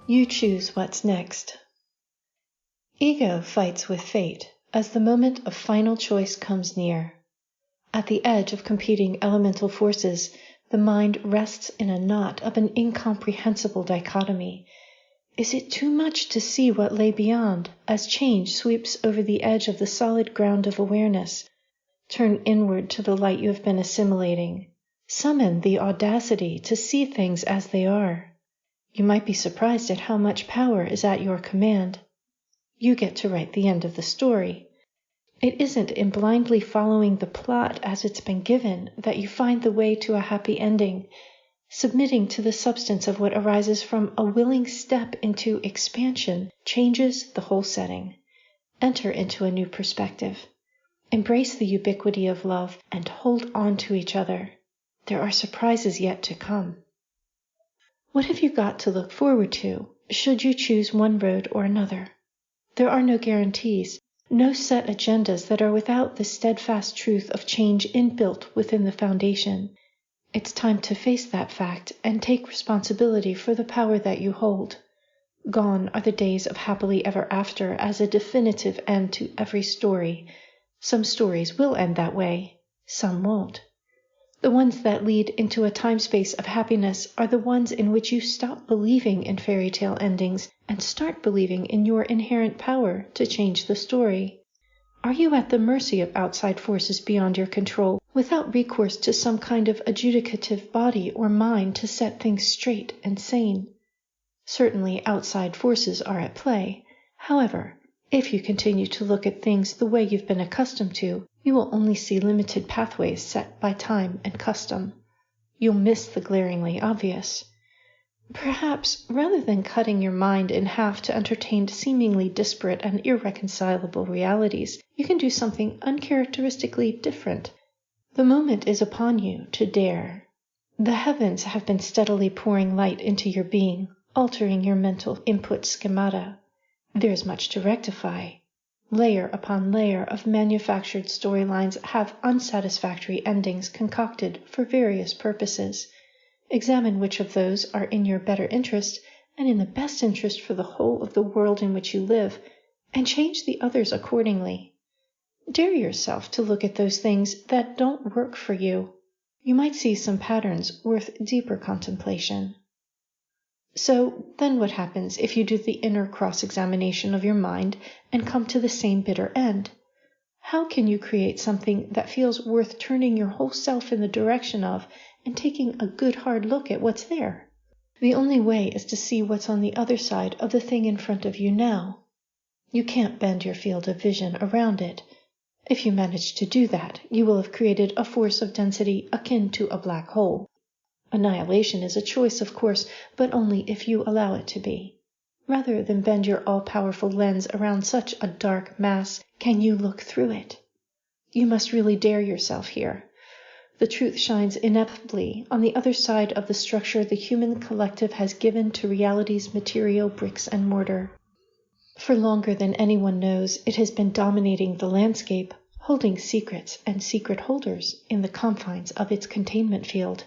You choose what's next. Ego fights with fate as the moment of final choice comes near. At the edge of competing elemental forces, the mind rests in a knot of an incomprehensible dichotomy. Is it too much to see what lay beyond as change sweeps over the edge of the solid ground of awareness? Turn inward to the light you have been assimilating. Summon the audacity to see things as they are. You might be surprised at how much power is at your command. You get to write the end of the story. It isn't in blindly following the plot as it's been given that you find the way to a happy ending. Submitting to the substance of what arises from a willing step into expansion changes the whole setting. Enter into a new perspective. Embrace the ubiquity of love and hold on to each other. There are surprises yet to come. What have you got to look forward to, should you choose one road or another? There are no guarantees, no set agendas that are without the steadfast truth of change inbuilt within the foundation. It's time to face that fact and take responsibility for the power that you hold. Gone are the days of happily ever after as a definitive end to every story. Some stories will end that way, some won't. The ones that lead into a time-space of happiness are the ones in which you stop believing in fairy tale endings and start believing in your inherent power to change the story. Are you at the mercy of outside forces beyond your control, without recourse to some kind of adjudicative body or mind to set things straight and sane? Certainly outside forces are at play. However, if you continue to look at things the way you've been accustomed to, you will only see limited pathways set by time and custom. You'll miss the glaringly obvious. Perhaps, rather than cutting your mind in half to entertain seemingly disparate and irreconcilable realities, you can do something uncharacteristically different. The moment is upon you to dare. The heavens have been steadily pouring light into your being, altering your mental input schemata. There's much to rectify. Layer upon layer of manufactured storylines have unsatisfactory endings concocted for various purposes. Examine which of those are in your better interest and in the best interest for the whole of the world in which you live, and change the others accordingly. Dare yourself to look at those things that don't work for you. You might see some patterns worth deeper contemplation. So then what happens if you do the inner cross-examination of your mind and come to the same bitter end? How can you create something that feels worth turning your whole self in the direction of and taking a good hard look at what's there? The only way is to see what's on the other side of the thing in front of you now. You can't bend your field of vision around it. If you manage to do that, you will have created a force of density akin to a black hole. Annihilation is a choice, of course, but only if you allow it to be. Rather than bend your all-powerful lens around such a dark mass, can you look through it? You must really dare yourself here. The truth shines ineffably on the other side of the structure the human collective has given to reality's material bricks and mortar. For longer than anyone knows, it has been dominating the landscape, holding secrets and secret holders in the confines of its containment field.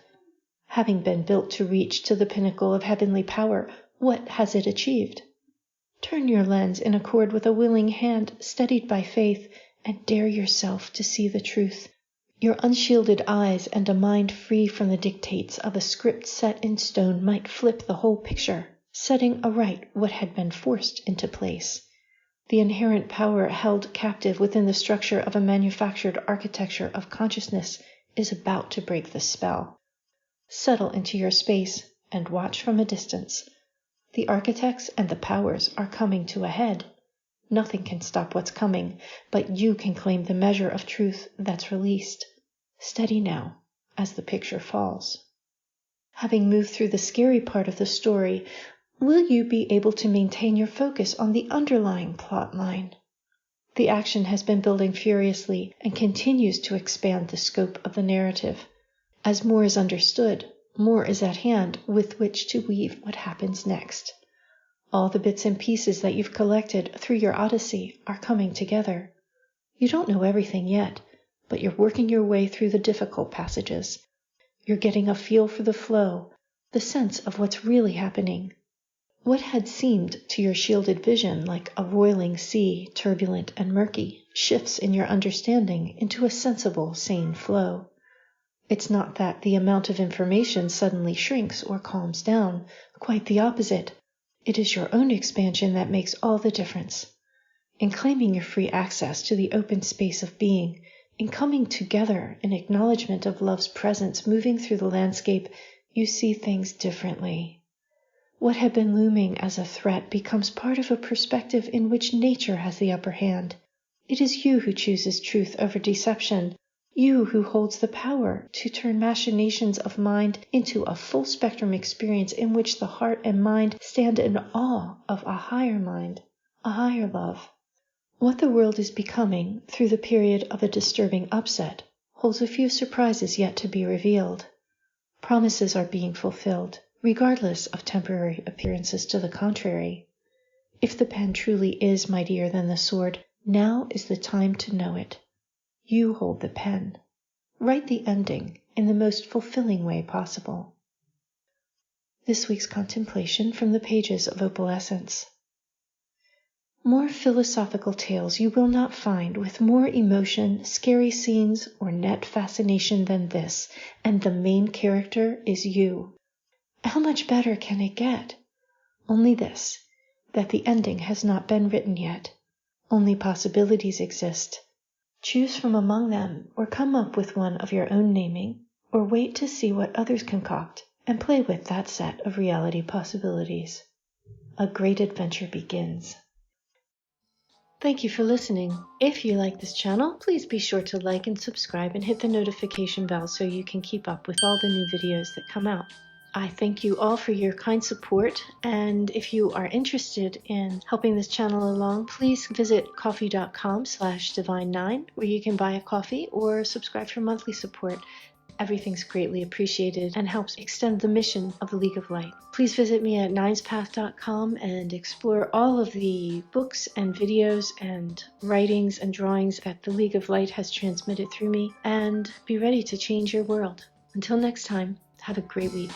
Having been built to reach to the pinnacle of heavenly power, what has it achieved? Turn your lens in accord with a willing hand steadied by faith, and dare yourself to see the truth. Your unshielded eyes and a mind free from the dictates of a script set in stone might flip the whole picture, setting aright what had been forced into place. The inherent power held captive within the structure of a manufactured architecture of consciousness is about to break the spell. Settle into your space and watch from a distance. The architects and the powers are coming to a head. Nothing can stop what's coming, but you can claim the measure of truth that's released. Steady now, as the picture falls. Having moved through the scary part of the story, will you be able to maintain your focus on the underlying plot line? The action has been building furiously and continues to expand the scope of the narrative. As more is understood, more is at hand with which to weave what happens next. All the bits and pieces that you've collected through your odyssey are coming together. You don't know everything yet, but you're working your way through the difficult passages. You're getting a feel for the flow, the sense of what's really happening. What had seemed to your shielded vision like a roiling sea, turbulent and murky, shifts in your understanding into a sensible, sane flow. It's not that the amount of information suddenly shrinks or calms down, quite the opposite. It is your own expansion that makes all the difference. In claiming your free access to the open space of being, in coming together in acknowledgement of love's presence moving through the landscape, you see things differently. What had been looming as a threat becomes part of a perspective in which nature has the upper hand. It is you who chooses truth over deception, you who holds the power to turn machinations of mind into a full spectrum experience in which the heart and mind stand in awe of a higher mind, a higher love. What the world is becoming through the period of a disturbing upset holds a few surprises yet to be revealed. Promises are being fulfilled, regardless of temporary appearances to the contrary. If the pen truly is mightier than the sword, now is the time to know it. You hold the pen. Write the ending in the most fulfilling way possible. This week's contemplation from the pages of Opalescence. More philosophical tales you will not find with more emotion, scary scenes, or net fascination than this, and the main character is you. How much better can it get? Only this, that the ending has not been written yet. Only possibilities exist. Choose from among them, or come up with one of your own naming, or wait to see what others concoct, and play with that set of reality possibilities. A great adventure begins. Thank you for listening. If you like this channel, please be sure to like and subscribe and hit the notification bell so you can keep up with all the new videos that come out. I thank you all for your kind support, and if you are interested in helping this channel along, please visit ko-fi.com/divine9, where you can buy a coffee or subscribe for monthly support. Everything's greatly appreciated and helps extend the mission of the League of Light. Please visit me at ninespath.com and explore all of the books and videos and writings and drawings that the League of Light has transmitted through me, and be ready to change your world. Until next time, have a great week.